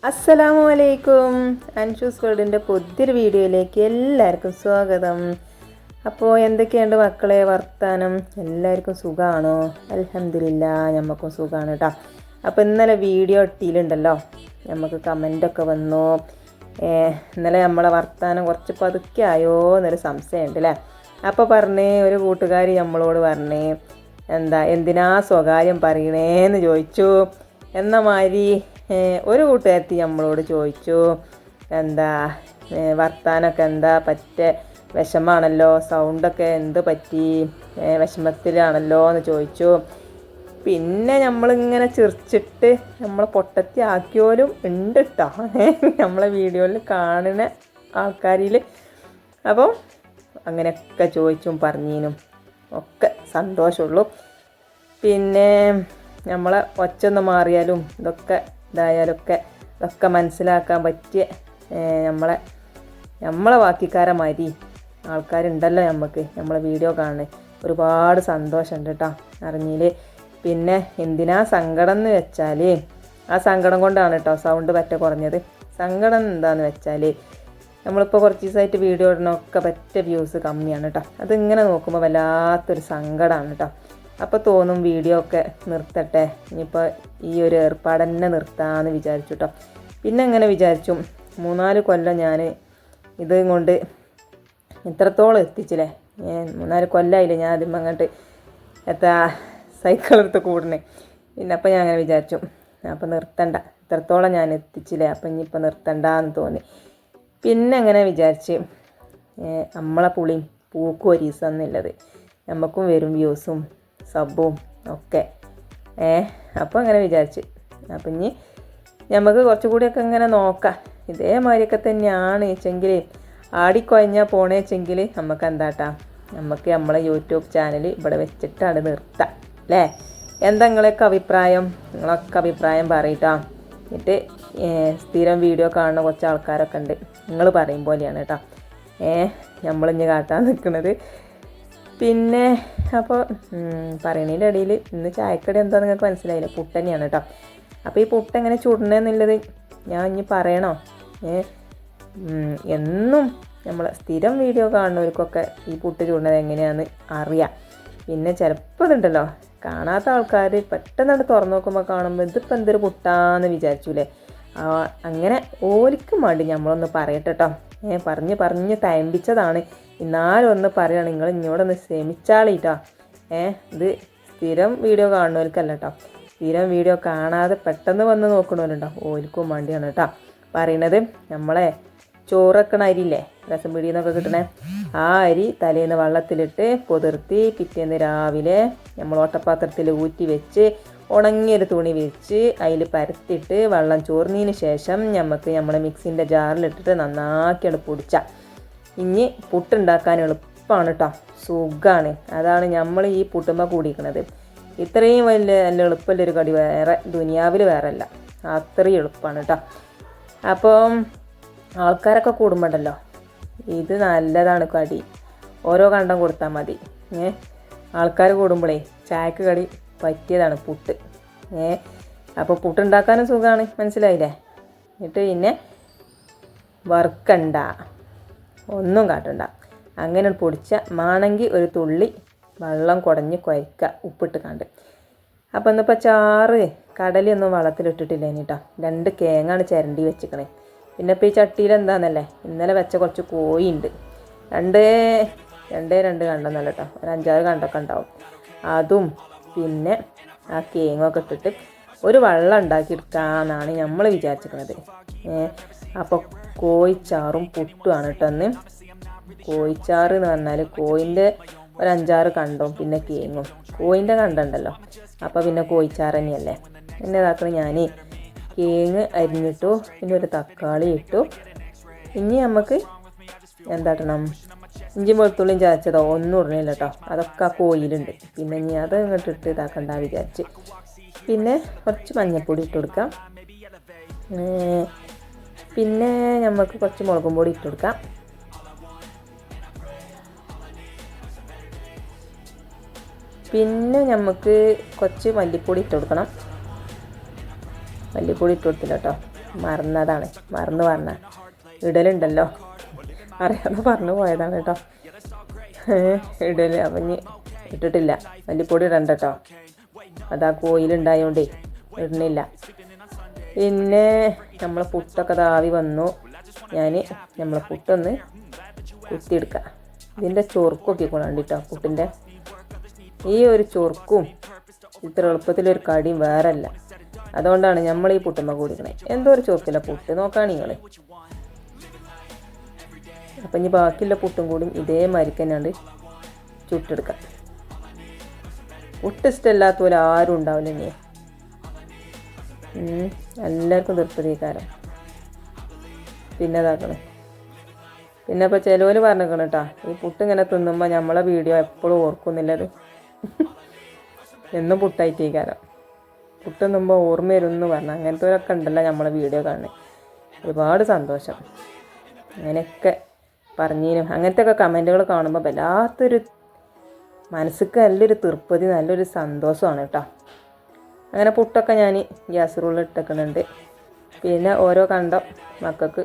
അസ്സലാമു അലൈക്കും. അൻഷൂസ് വേൾഡിൻ്റെ പുതിയൊരു വീഡിയോയിലേക്ക് എല്ലാവർക്കും സ്വാഗതം. അപ്പോൾ എന്തൊക്കെയുണ്ട് മക്കളെ വർത്താനം? എല്ലാവർക്കും സുഖമാണോ? അൽഹംദുലില്ലാ, നമുക്കും സുഖമാണ് കേട്ടോ. അപ്പോൾ ഇന്നലെ വീഡിയോ ഇട്ടിട്ടുണ്ടല്ലോ, നമുക്ക് കമൻ്റൊക്കെ വന്നു. ഇന്നലെ നമ്മളെ വർത്താനം കുറച്ച് പതുക്കെ ആയോ എന്നൊരു സംശയമുണ്ട് അല്ലേ. അപ്പോൾ ഒരു കൂട്ടുകാരി നമ്മളോട് എന്തിനാ സ്വകാര്യം പറയണേന്ന് ചോദിച്ചു. എന്ന മാതിരി ഒരു കൂട്ടുകാരത്തി നമ്മളോട് ചോദിച്ചു, വർത്താനൊക്കെ പറ്റ വിഷമാണല്ലോ, സൗണ്ടൊക്കെ എന്ത് പറ്റി, വിഷമത്തിലാണല്ലോ എന്ന് ചോദിച്ചു. പിന്നെ നമ്മളിങ്ങനെ ചിരിച്ചിട്ട് നമ്മളെ പൊട്ടത്തി ആക്കിയോലും ഉണ്ട് കേട്ടോ, നമ്മളെ വീഡിയോയിൽ കാണുന്ന ആൾക്കാരിൽ. അപ്പം അങ്ങനെയൊക്കെ ചോദിച്ചും പറഞ്ഞീനും ഒക്കെ സന്തോഷമുള്ളൂ. പിന്നെ നമ്മളെ ഒച്ചൊന്ന് മാറിയാലും ഇതൊക്കെ മനസ്സിലാക്കാൻ പറ്റിയ നമ്മളെ ബാക്കിക്കാരന്മാരി ആൾക്കാരുണ്ടല്ലോ നമ്മളെ വീഡിയോ കാണുന്നത്. ഒരുപാട് സന്തോഷമുണ്ട് കേട്ടോ അറിഞ്ഞിൽ. പിന്നെ എന്തിനാ സങ്കടം എന്ന് വെച്ചാൽ, ആ സങ്കടം കൊണ്ടാണ് കേട്ടോ സൗണ്ട് പറ്റ കുറഞ്ഞത്. സങ്കടം എന്താണെന്ന് വെച്ചാൽ, നമ്മളിപ്പോൾ കുറച്ച് ദിവസമായിട്ട് വീഡിയോ ഇടണമൊക്കെ പറ്റ വ്യൂസ് കമ്മിയാണ് കേട്ടോ. അതിങ്ങനെ നോക്കുമ്പോൾ വല്ലാത്തൊരു സങ്കടമാണ് കേട്ടോ. അപ്പോൾ തോന്നും വീഡിയോ ഒക്കെ നിർത്തട്ടെ, ഇനിയിപ്പോൾ ഈ ഒരു ഏർപ്പാട് തന്നെ നിർത്താമെന്ന് വിചാരിച്ചു കേട്ടോ. പിന്നെ അങ്ങനെ വിചാരിച്ചു, 3-4 കൊല്ലം ഞാൻ ഇതും കൊണ്ട് ഇത്രത്തോളം എത്തിച്ചില്ലേ. 3-4 കൊല്ലമായില്ലേ ഞാൻ ആദ്യം അങ്ങോട്ട് സൈക്കിൾ എടുത്ത് കൂടണേ. പിന്നെ അപ്പോൾ ഞാൻ അങ്ങനെ വിചാരിച്ചു, അപ്പോൾ നിർത്തണ്ട, ഇത്രത്തോളം ഞാൻ എത്തിച്ചില്ലേ, അപ്പോൾ ഇനിയിപ്പോൾ നിർത്തണ്ടെന്ന് തോന്നി. പിന്നെ അങ്ങനെ വിചാരിച്ച് നമ്മളെ പുളിയും പൂക്കും ഒരു ദിവസം എന്നുള്ളത് നമുക്കും വരും വ്യൂസും സബും ഒക്കെ. അപ്പോൾ അങ്ങനെ വിചാരിച്ച്, അപ്പം ഇനി നമുക്ക് കുറച്ചുകൂടിയൊക്കെ ഇങ്ങനെ നോക്കാം. ഇതേമാതിരിയൊക്കെ തന്നെയാണ് വെച്ചെങ്കിൽ, ആടിക്കൊഴഞ്ഞാൽ പോണേച്ചെങ്കിൽ നമുക്ക് നമുക്ക് നമ്മളെ യൂട്യൂബ് ചാനൽ ഇവിടെ വെച്ചിട്ടാണ് നിർത്താം അല്ലേ. നിങ്ങളൊക്കെ അഭിപ്രായം പറയട്ടോ. എന്നിട്ട് സ്ഥിരം വീഡിയോ കാണുന്ന കുറച്ച് ആൾക്കാരൊക്കെ ഉണ്ട്, നിങ്ങൾ പറയും പോലെയാണ് കേട്ടോ നമ്മളിഞ്ഞ് കാട്ടാൻ നിൽക്കുന്നത്. പിന്നെ അപ്പോൾ പറയണതിൻ്റെ ഇടയിൽ ഇന്ന് ചായക്കടി എന്താ നിങ്ങൾക്ക് മനസ്സിലായില്ല, പുട്ട് തന്നെയാണ് കേട്ടോ. അപ്പോൾ ഈ പുട്ട് എങ്ങനെ ചുടണമെന്നുള്ളത് ഞാൻ ഇനി പറയണോ? എന്നും നമ്മൾ സ്ഥിരം വീഡിയോ കാണുന്നവർക്കൊക്കെ ഈ പുട്ട് ചുടുന്നത് എങ്ങനെയാണെന്ന് അറിയാം. പിന്നെ ചിലപ്പോൾ ഇതുണ്ടല്ലോ, കാണാത്ത ആൾക്കാർ പെട്ടെന്ന് തുറന്നു നോക്കുമ്പോൾ കാണുമ്പോൾ ഇതിപ്പോൾ എന്തൊരു പുട്ടാന്ന് വിചാരിച്ചൂലേ. അങ്ങനെ ഓലിക്ക് വേണ്ടി നമ്മളൊന്ന് പറയട്ടെ കേട്ടോ. പറഞ്ഞ് തയമ്പിച്ചതാണ്. എന്നാലും ഒന്ന് പറയുകയാണ്, നിങ്ങൾ ഇങ്ങോട്ടൊന്ന് ക്ഷമിച്ചാളിട്ടോ. ഇത് സ്ഥിരം വീഡിയോ കാണുന്നവർക്കല്ല കേട്ടോ, സ്ഥിരം വീഡിയോ കാണാതെ പെട്ടെന്ന് വന്ന് നോക്കണവരുണ്ടോ, ഓൽക്കും വേണ്ടിയാണ് കേട്ടോ പറയണത്. നമ്മളെ ചോറക്കണ അരിയില്ലേ, രസം പിടിയെന്നൊക്കെ കിട്ടണേ, ആ അരി തലേന്ന് വെള്ളത്തിലിട്ട് കുതിർത്തി പിറ്റേന്ന് രാവിലെ നമ്മൾ ഓട്ടപാത്രത്തിൽ ഊറ്റി വെച്ച് ഉണങ്ങിയൊരു തുണി വെച്ച് അതിൽ പരത്തിയിട്ട് വെള്ളം ചോർന്നതിന് ശേഷം നമ്മളെ മിക്സിൻ്റെ ജാറിലിട്ടിട്ട് നന്നാക്കിയാണ് പൊടിച്ചാൽ ഇനി പുട്ടുണ്ടാക്കാൻ എളുപ്പമാണ് കേട്ടോ, സുഖമാണ്. അതാണ് നമ്മൾ ഈ പുട്ടുമ്മ കൂടിയിരിക്കുന്നത്. ഇത്രയും നല്ല എളുപ്പമുള്ളൊരു കടി വേറെ ദുനിയാവിൽ വേറെ അല്ല, അത്രയും എളുപ്പമാണ് കേട്ടോ. അപ്പം ആൾക്കാരൊക്കെ കൂടുമ്പോണ്ടല്ലോ, ഇത് നല്ലതാണ് കടി. ഓരോ കണ്ടം കൊടുത്താൽ മതി. ആൾക്കാർ കൂടുമ്പോഴേ ചായക്ക് കടി പറ്റിയതാണ് പുട്ട്. അപ്പോൾ പുട്ടുണ്ടാക്കാനും സുഖമാണ്, മനസ്സിലായില്ലേ. എന്നിട്ട് പിന്നെ വറുക്കണ്ട, ഒന്നും കാട്ടണ്ട, അങ്ങനെ പൊടിച്ച മാണെങ്കിൽ ഒരു തുള്ളി വെള്ളം കുടഞ്ഞ് കുഴയ്ക്കുക ഉപ്പിട്ട് കണ്ട്. അപ്പോൾ ഇന്നിപ്പോൾ ചാറ് കടലയൊന്നും വെള്ളത്തിലിട്ടിട്ടില്ല കേട്ടോ. 2 കേങ്ങാണ് ചിരണ്ടി വെച്ചിക്കണേ. പിന്നെ ഇപ്പോൾ ഈ ചട്ടിയിൽ എന്താണെന്നല്ലേ, ഇന്നലെ വെച്ച കുറച്ച് കോഴിയുണ്ട്, 2 കണ്ടെന്നല്ല കേട്ടോ, ഒരു 5-6 കണ്ടൊക്കെ ഉണ്ടാവും. അതും പിന്നെ ആ കേങ്ങൊക്കെ ഇട്ടിട്ട് ഒരു വെള്ളം ഉണ്ടാക്കിയെടുക്കാമെന്നാണ് നമ്മൾ വിചാരിച്ചിരിക്കുന്നത്. അപ്പോൾ കോഴിച്ചാറും പുട്ടുമാണ് കേട്ടോ ഒന്ന്. കോഴിച്ചാറ് എന്ന് പറഞ്ഞാൽ കോഴിൻ്റെ ഒരു 5-6 കണ്ടവും പിന്നെ കേങ്ങും. കോഴിൻ്റെ കണ്ടുണ്ടല്ലോ, അപ്പോൾ പിന്നെ കോഴിച്ചാറ് തന്നെയല്ലേ. പിന്നെ ഇതാക്കണം, ഞാൻ കേങ്ങ് അരിഞ്ഞിട്ടു, പിന്നെ ഒരു തക്കാളി ഇട്ടു. ഇനി നമുക്ക് എന്താട്ടണം, ഇഞ്ചിയും വെളുത്തുള്ളിയും ചതച്ചതോ ഒന്നും ഇടണില്ല കേട്ടോ, അതൊക്കെ ആ കോഴിയിലുണ്ട്. പിന്നെ ഇനി അത് ഇങ്ങോട്ട് ഇട്ട് ഇതാക്കണ്ട വിചാരിച്ച്. പിന്നെ കുറച്ച് മഞ്ഞൾപ്പൊടി ഇട്ട് കൊടുക്കാം. പിന്നെ നമുക്ക് കുറച്ച് മുളകും പൊടി ഇട്ട് കൊടുക്കാം. പിന്നെ നമുക്ക് കുറച്ച് മല്ലിപ്പൊടി ഇട്ട് കൊടുക്കണം. മല്ലിപ്പൊടി ഇട്ട് കൊടുത്തില്ല കേട്ടോ, മറന്നതാണ്, മറന്നു പറഞ്ഞ ഇടലുണ്ടല്ലോ, അറിയാതെ പറഞ്ഞു പോയതാണ് കേട്ടോ. ഇടൽ അപ്പം ഇനി ഇട്ടിട്ടില്ല, മല്ലിപ്പൊടി ഇടണ്ട കേട്ടോ, അതാ കോയിലുണ്ടായോണ്ടേ ഇടുന്നില്ല. പിന്നെ നമ്മളെ പുട്ടൊക്കെ താവി വന്നു. നമ്മളെ പുട്ടൊന്ന് കുത്തിയെടുക്കാം. ഇതിൻ്റെ ചൊറുക്കൊക്കെ കൊണ്ടിട്ടോ, പുട്ടിൻ്റെ ഈ ഒരു ചൊറുക്കും ഇത്ര എളുപ്പത്തിലൊരു കടിയും വേറെ അല്ല. അതുകൊണ്ടാണ് നമ്മൾ ഈ പുട്ടുമ്മ കുടിക്കണേ. എന്തോ ഒരു ചൊറുക്കില്ല പുട്ട്, നോക്കുകയാണ് നിങ്ങൾ. അപ്പം ഇനി ബാക്കിയുള്ള പുട്ടും കൂടി ഇതേമാതിരിക്ക് തന്നെയാണ് ചുട്ടെടുക്കാം. പുട്ട് ഇഷ്ടമില്ലാത്ത പോലെ ആരും ഉണ്ടാവില്ല. ഇനി എല്ലാവർക്കും തൃപ്തിക്കാരം. പിന്നെ ഇതാക്കണേ. പിന്നെ ഇപ്പോൾ ചിലവർ പറഞ്ഞേക്കണം കേട്ടോ, ഈ പുട്ട് ഇങ്ങനെ തിന്നുമ്പോൾ നമ്മളെ വീഡിയോ എപ്പോഴും ഓർക്കുന്നില്ലത്. എന്നും പുട്ടായിട്ടേക്കാരം, പുട്ട് തിന്നുമ്പോൾ ഓർമ്മ വരുമെന്ന് പറഞ്ഞാൽ അങ്ങനത്തെവരൊക്കെ ഉണ്ടല്ലോ നമ്മളെ വീഡിയോ കാണുന്നത്. ഒരുപാട് സന്തോഷം. അങ്ങനെയൊക്കെ പറഞ്ഞതിനും അങ്ങനത്തെ ഒക്കെ കമൻറ്റുകൾ കാണുമ്പോൾ വല്ലാത്തൊരു മനസ്സിക്ക് നല്ലൊരു തൃപ്തി, നല്ലൊരു സന്തോഷമാണ് കേട്ടോ. അങ്ങനെ പുട്ടൊക്കെ ഞാൻ ഗ്യാസ് റൂളിൽ ഇട്ടേക്കുന്നുണ്ട്. പിന്നെ ഓരോ കണ്ടം മക്കൾക്ക്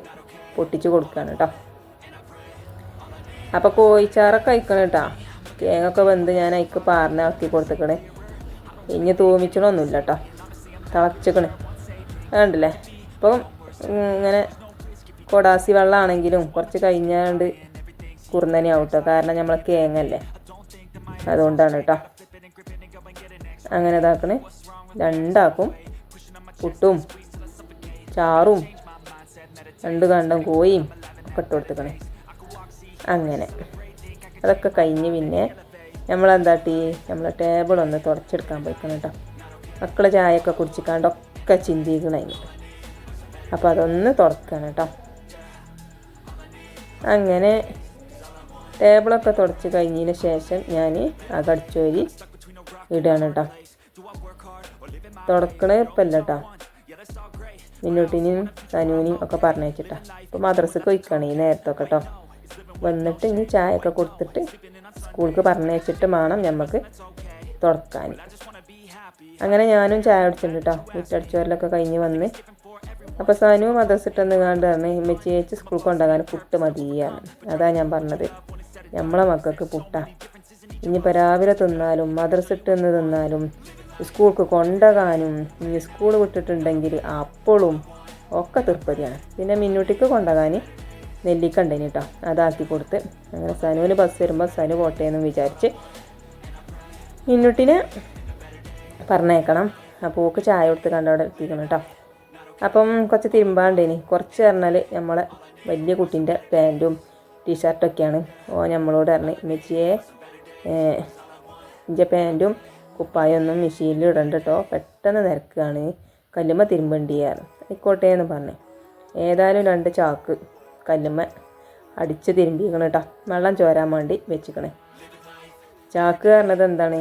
പൊട്ടിച്ച് കൊടുക്കുകയാണ് കേട്ടോ. അപ്പോൾ കോഴിച്ചാറൊക്കെ കഴിക്കണം കേട്ടോ. തേങ്ങൊക്കെ വെന്ത് ഞാൻ അതിക്ക് പാറിനാക്കി കൊടുത്തേക്കണേ. ഇനി തൂമിച്ചണമൊന്നുമില്ല കേട്ടോ, തിളച്ചിക്കണേ കണ്ടില്ലേ. ഇപ്പം ഇങ്ങനെ കൊടാസി വെള്ളമാണെങ്കിലും കുറച്ച് കഴിഞ്ഞാണ്ട് കുറുന്നനെയാവും കേട്ടോ, കാരണം നമ്മളെ തേങ്ങല്ലേ, അതുകൊണ്ടാണ് കേട്ടോ. അങ്ങനെ ഇതാക്കണേ. രണ്ടാക്കും പുട്ടും ചാറും 2 കണ്ടം കോഴിയും ഒക്കെ ഇട്ട് കൊടുത്തേക്കണേ. അങ്ങനെ അതൊക്കെ കഴിഞ്ഞ് പിന്നെ നമ്മളെന്താട്ടി നമ്മളെ ടേബിളൊന്ന് തുടച്ചെടുക്കാൻ പോയിക്കണം കേട്ടോ. മക്കളെ ചായയൊക്കെ കുടിച്ചിക്കാണ്ടൊക്കെ ചിന്തിക്കണതിന്. അപ്പോൾ അതൊന്ന് തുടക്കണം കേട്ടോ. അങ്ങനെ ടേബിളൊക്കെ തുടച്ച് കഴിഞ്ഞതിന് ശേഷം ഞാൻ അകടിച്ചോരി ഇടുകയാണ് കേട്ടോ. തുടക്കണേ ഇപ്പല്ല കേട്ടോ, മിന്നൂട്ടിനെയും സനൂനെയും ഒക്കെ പറഞ്ഞയച്ചിട്ടാ. ഇപ്പോൾ മദ്രസക്ക് പോയിക്കാണ് ഈ നേരത്തൊക്കെ കേട്ടോ. വന്നിട്ട് ഇനി ചായയൊക്കെ കൊടുത്തിട്ട് സ്കൂൾക്ക് പറഞ്ഞയച്ചിട്ട് വേണം നമുക്ക് തുടക്കാൻ. അങ്ങനെ ഞാനും ചായ കുടിച്ചിട്ടുണ്ട് കേട്ടോ. മുറ്റടിച്ചോരലൊക്കെ കഴിഞ്ഞ് വന്ന് അപ്പോൾ സനു മദ്രസിട്ടെന്ന് കണ്ട് പറഞ്ഞ് ഉമ്മച്ചി സ്കൂൾക്ക് കൊണ്ടുപോകാൻ പുട്ട് മതിയാണ്. അതാ ഞാൻ പറഞ്ഞത്, നമ്മളെ മക്കൾക്ക് പുട്ടാ. ഇനിയിപ്പോൾ രാവിലെ തിന്നാലും മദ്രസിട്ടെന്ന് തിന്നാലും സ്കൂൾക്ക് കൊണ്ടുപോകാനും ഇനി സ്കൂൾ വിട്ടിട്ടുണ്ടെങ്കിൽ അപ്പോഴും ഒക്കെ തൃപ്തിയാണ്. പിന്നെ മിന്നൂട്ടിക്ക് കൊണ്ടുപോകാൻ നെല്ലിക്ക ഉണ്ടേനി കേട്ടോ, അതാക്കി കൊടുത്ത്. അങ്ങനെ സനുവിന് ബസ് വരുമ്പോൾ സനു പോട്ടെ എന്ന് വിചാരിച്ച് മിന്നൂട്ടിനെ പറഞ്ഞേക്കണം. അപ്പോൾ ഓക്ക് ചായ കൊടുത്ത് കണ്ടവിടെ എത്തിക്കണം കേട്ടോ. അപ്പം കുറച്ച് തിരുമ്പാണ്ടേനി. കുറച്ച് പറഞ്ഞാൽ നമ്മളെ വലിയ കുട്ടീൻ്റെ പാൻറ്റും ടീഷർട്ടൊക്കെയാണ്. നമ്മളോട് പറഞ്ഞ് ഉമ്മച്ചിയെ ഇൻ്റെ പാൻറ്റും കുപ്പായൊന്നും മെഷീനിൽ ഇടണ്ട കേട്ടോ, പെട്ടെന്ന് നിരക്കുകയാണ്, കല്ലുമ്മ തിരുമ്പണ്ടിയാണ്. ആയിക്കോട്ടെ എന്ന് പറഞ്ഞേ. ഏതായാലും 2 ചാക്ക് കല്ലുമ്മ അടിച്ച് തിരുമ്പിക്കണം കേട്ടോ, വെള്ളം ചോരാൻ വേണ്ടി വെച്ചിക്കണേ. ചാക്ക് പറഞ്ഞത് എന്താണ്,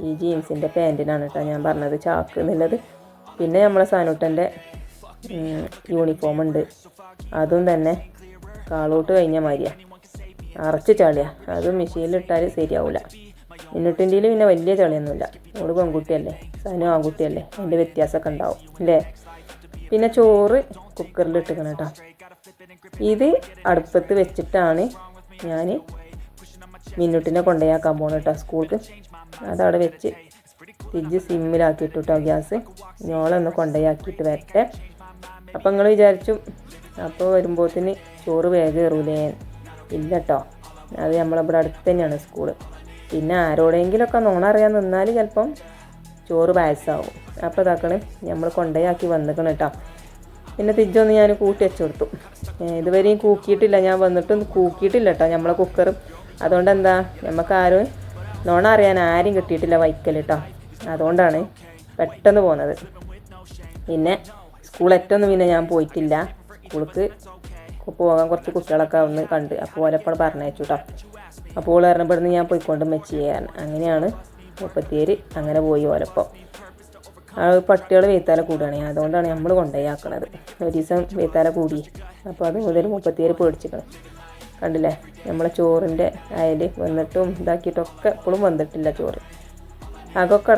ഈ ജീൻസിൻ്റെ പാൻറ്റിനാണ് കേട്ടോ ഞാൻ പറഞ്ഞത് ചാക്ക് എന്നുള്ളത്. പിന്നെ നമ്മളെ സാനൂട്ടൻ്റെ യൂണിഫോം ഉണ്ട്, അതും തന്നെ കാളോട്ട് കഴിഞ്ഞ മാതിരിയാണ്, അറച്ച് ചളിയാണ്. അതും മെഷീനിലിട്ടാൽ ശരിയാവില്ല. മിന്നൂട്ടിൻ്റെയിൽ പിന്നെ വലിയ ചളിയൊന്നുമില്ല, ഓട് പെൺകുട്ടിയല്ലേ, സനു ആൺകുട്ടിയല്ലേ, അതിൻ്റെ വ്യത്യാസമൊക്കെ ഉണ്ടാവും അല്ലേ. പിന്നെ ചോറ് കുക്കറിൽ ഇട്ടിക്കണം കേട്ടോ. ഇത് അടുപ്പത്ത് വെച്ചിട്ടാണ് ഞാൻ മിന്നൂട്ടിനെ കൊണ്ടുപോയാക്കാൻ പോകണം കേട്ടോ സ്കൂൾക്ക്. അതവിടെ വെച്ച് തിരിച്ച് സിമ്മിലാക്കിയിട്ടു കേട്ടോ ഗ്യാസ്. ഞോളൊന്ന് കൊണ്ടുപോയാക്കിയിട്ട് വരട്ടെ. അപ്പം നിങ്ങൾ വിചാരിച്ചു അപ്പോൾ വരുമ്പോഴത്തേന് ചോറ് വേഗം കയറൂലേ? ഇല്ല കേട്ടോ, അത് നമ്മളിവിടെ അടുത്ത് തന്നെയാണ് സ്കൂള്. പിന്നെ ആരോടെങ്കിലുമൊക്കെ നോണ അറിയാൻ നിന്നാൽ ചിലപ്പം ചോറ് പായസമാവും. അപ്പോൾ ഇതാക്കണ് നമ്മൾ കൊണ്ടുപോയാക്കി വന്നിക്കണം കേട്ടോ. പിന്നെ തിരിച്ചൊന്ന് ഞാൻ കൂട്ടി വെച്ച് കൊടുത്തു. ഇതുവരെയും കൂക്കിയിട്ടില്ല, ഞാൻ വന്നിട്ടൊന്നും കൂക്കിയിട്ടില്ല കേട്ടോ നമ്മളെ കുക്കർ. അതുകൊണ്ട് എന്താ, നമുക്ക് ആരും നോണ അറിയാൻ ആരും കിട്ടിയിട്ടില്ല വൈക്കൽ കേട്ടോ. അതുകൊണ്ടാണ് പെട്ടെന്ന് പോകുന്നത്. പിന്നെ സ്കൂളേറ്റൊന്നും പിന്നെ ഞാൻ പോയിട്ടില്ല. സ്കൂൾക്ക് പോകാൻ കുറച്ച് കുട്ടികളൊക്കെ ഒന്ന് കണ്ട്, അപ്പോൾ ഓലെപ്പോൾ പറഞ്ഞയച്ചു കേട്ടോ. അപ്പോൾ ഓൾ പറഞ്ഞപ്പെടുന്ന ഞാൻ പോയിക്കൊണ്ട് മെച്ച് ചെയ്യാൻ. അങ്ങനെയാണ് 37 അങ്ങനെ പോയി ഓലപ്പോൾ. ആ പട്ടികൾ വെയ്ത്താല കൂടുകയാണ്, അതുകൊണ്ടാണ് നമ്മൾ കൊണ്ടുപോയി ആക്കണത്. ഒരു ദിവസം വെയ്ത്താല കൂടി, അപ്പോൾ അത് മുതൽ 37 പേടിച്ചിക്കണം. കണ്ടില്ലേ നമ്മളെ ചോറിൻ്റെ അയൽ വന്നിട്ടും ഇതാക്കിയിട്ടൊക്കെ ഇപ്പോഴും വന്നിട്ടില്ല ചോറ്. അകൊക്കെ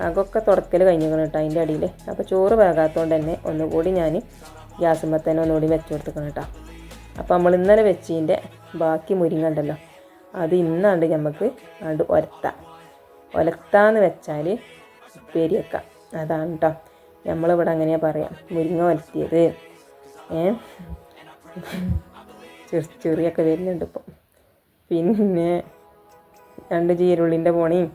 അകൊക്കെ തുടക്കൽ കഴിഞ്ഞിരിക്കണം കേട്ടോ അതിൻ്റെ അടിയിൽ. അപ്പോൾ ചോറ് വേകാത്തതുകൊണ്ട് തന്നെ ഒന്നുകൂടി ഞാൻ ഗ്യാസുമ്മ തന്നെ ഒന്നുകൂടി വെച്ച് കൊടുത്തിക്കണം കേട്ടോ. അപ്പോൾ നമ്മൾ ഇന്നലെ വെച്ചതിൻ്റെ ബാക്കി മുരിങ്ങ ഉണ്ടല്ലോ, അത് ഇന്നാണ്ട് നമുക്ക് ആണ്ട് ഒലത്താന്ന് വെച്ചാൽ ഉപ്പേരി വെക്കാം. അതാണ് കേട്ടോ നമ്മളിവിടെ അങ്ങനെയാണ് പറയാം, മുരിങ്ങ ഒലത്തിയത്. ചെറിയൊക്കെ വരുന്നുണ്ട് ഇപ്പം. പിന്നെ 2 ചീരുള്ളിൻ്റെ പൊണിയും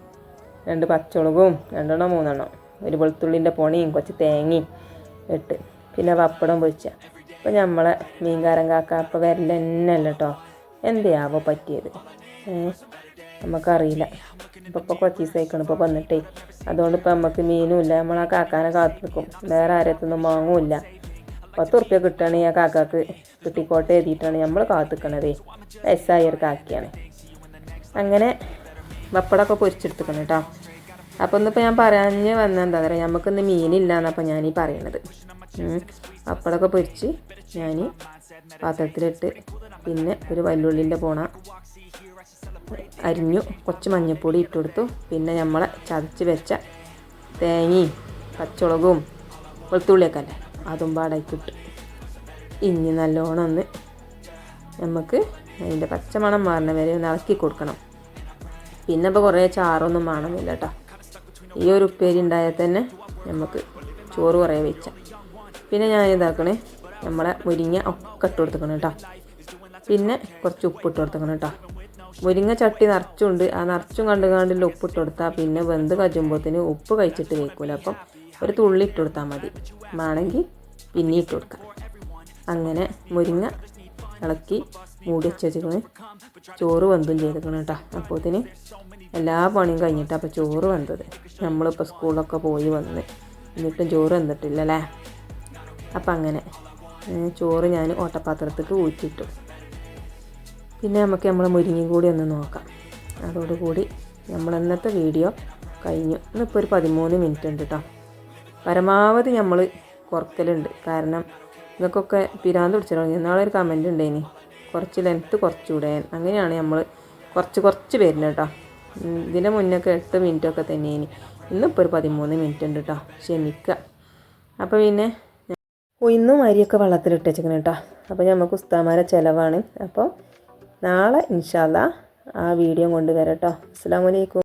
2 പച്ചമുളകും 2 3 ഒരു വെളുത്തുള്ളിൻ്റെ പൊണിയും കുറച്ച് തേങ്ങയും ഇട്ട് പിന്നെ പപ്പടം പൊരിച്ച. അപ്പോൾ നമ്മളെ മീൻകാരൻ കാക്ക അപ്പോൾ വരൽ തന്നെ അല്ല കേട്ടോ, എന്തെയാവോ പറ്റിയത് നമുക്കറിയില്ല. ഇപ്പോൾ കുറച്ച് ദിവസമായിക്കണം ഇപ്പോൾ വന്നിട്ടേ, അതുകൊണ്ട് ഇപ്പോൾ നമുക്ക് മീനും ഇല്ല. നമ്മൾ ആ കാക്കാനെ കാത്തു നിൽക്കും, വേറെ ആരത്തൊന്നും വാങ്ങുമില്ല. 10 ഉറുപ്പ്യ കിട്ടുകയാണെങ്കിൽ ആ കാക്കാക്ക് കിട്ടിക്കോട്ടെ എഴുതിയിട്ടാണ് നമ്മൾ കാത്തു നിൽക്കണതേ. വയസ്സായ ഒരു കാക്കയാണ്. അങ്ങനെ പപ്പടമൊക്കെ പൊരിച്ചെടുത്തിക്കണം കേട്ടോ. അപ്പോൾ ഇന്നിപ്പോൾ ഞാൻ പറഞ്ഞ് വന്നത് എന്താ പറയുക, നമുക്കിന്ന് മീനില്ല എന്നപ്പോൾ ഞാനീ പറയണത്. പപ്പടമൊക്കെ പൊരിച്ച് ഞാൻ പാത്രത്തിലിട്ട് പിന്നെ ഒരു വല്ലുള്ളിൻ്റെ പോണ അരിഞ്ഞു, കുറച്ച് മഞ്ഞൾപ്പൊടി ഇട്ട് കൊടുത്തു. പിന്നെ നമ്മളെ ചതച്ച് വെച്ച തേങ്ങയും പച്ചമുളകും വെളുത്തുള്ളിയൊക്കെ അല്ലേ, അതും പാടായിക്കിട്ട് ഇനി നല്ലോണം ഒന്ന് നമുക്ക് അതിൻ്റെ പച്ചമണം മാറുന്ന വരെ ഒന്ന് ഇളക്കി കൊടുക്കണം. പിന്നെ ഇപ്പോൾ കുറേ ചാറൊന്നും വേണമെന്നില്ല കേട്ടോ. ഈ ഒരു ഉപ്പേരി ഉണ്ടായാൽ തന്നെ നമുക്ക് ചോറ് കുറേ വെച്ചാൽ. പിന്നെ ഞാൻ ഇതാക്കണേ, നമ്മളെ മുരിങ്ങ ഒക്കെ ഇട്ട് കൊടുത്തേക്കണം കേട്ടോ. പിന്നെ കുറച്ച് ഉപ്പിട്ട് കൊടുത്തേക്കണം കേട്ടോ. മുരിങ്ങ ചട്ടി നിറച്ചുണ്ട്, ആ നിറച്ചും കണ്ടുകാണ്ടില്ല ഉപ്പിട്ട് കൊടുത്താൽ പിന്നെ വെന്ത് കജുമ്പോഴത്തേന് ഉപ്പ് കഴിച്ചിട്ട് വെക്കൂല. അപ്പം ഒരു തുള്ളി ഇട്ട് കൊടുത്താൽ മതി, വേണമെങ്കിൽ പിന്നെ ഇട്ട് കൊടുക്കാം. അങ്ങനെ മുരിങ്ങ ഇളക്കി മൂടി വെച്ചിരിക്കണേ. ചോറ് വെന്തും ചെയ്തിരിക്കണം കേട്ടോ. അപ്പോഴത്തേന് എല്ലാ പണിയും കഴിഞ്ഞിട്ട് അപ്പോൾ ചോറ് വെന്തത്. നമ്മളിപ്പോൾ സ്കൂളിലൊക്കെ പോയി വന്ന് എന്നിട്ടും ചോറ് വെന്തിട്ടില്ല അല്ലേ. അപ്പം അങ്ങനെ ചോറ് ഞാൻ ഓട്ടപാത്രത്തേക്ക് ഊറ്റിയിട്ടു. പിന്നെ നമുക്ക് നമ്മളെ മുരിങ്ങയും കൂടി ഒന്ന് നോക്കാം. അതോടുകൂടി നമ്മൾ ഇന്നത്തെ വീഡിയോ കഴിഞ്ഞു. ഇന്നിപ്പോൾ ഒരു 13 മിനിറ്റ് ഉണ്ട് കേട്ടോ. പരമാവധി നമ്മൾ കുറക്കലുണ്ട്, കാരണം ഇതൊക്കെ പിരാന്ത് പിടിച്ചിട്ട് നാളെ ഒരു കമൻറ്റ് ഉണ്ടായിനി കുറച്ച് ലെങ്ത്ത് കുറച്ചുകൂടെ. അങ്ങനെയാണ് നമ്മൾ കുറച്ച് വരുന്നത് കേട്ടോ. ഇതിൻ്റെ മുന്നൊക്കെ 8 മിനിറ്റൊക്കെ തന്നെയാണ്. ഇന്നിപ്പോൾ ഒരു 13 മിനിറ്റ് ഉണ്ട് കേട്ടോ, ക്ഷമിക്കുക. അപ്പോൾ പിന്നെ ഇന്നും അരിയൊക്കെ വെള്ളത്തിലിട്ട് വെച്ചിരിക്കണം കേട്ടോ. അപ്പോൾ നമുക്ക് ഉസ്താമാരെ ചിലവാണ്. അപ്പോൾ നാളെ ഇൻഷാ അല്ലാഹ് ആ വീഡിയോ കൊണ്ടുവരാം കേട്ടോ. അസ്സലാമു അലൈക്കും.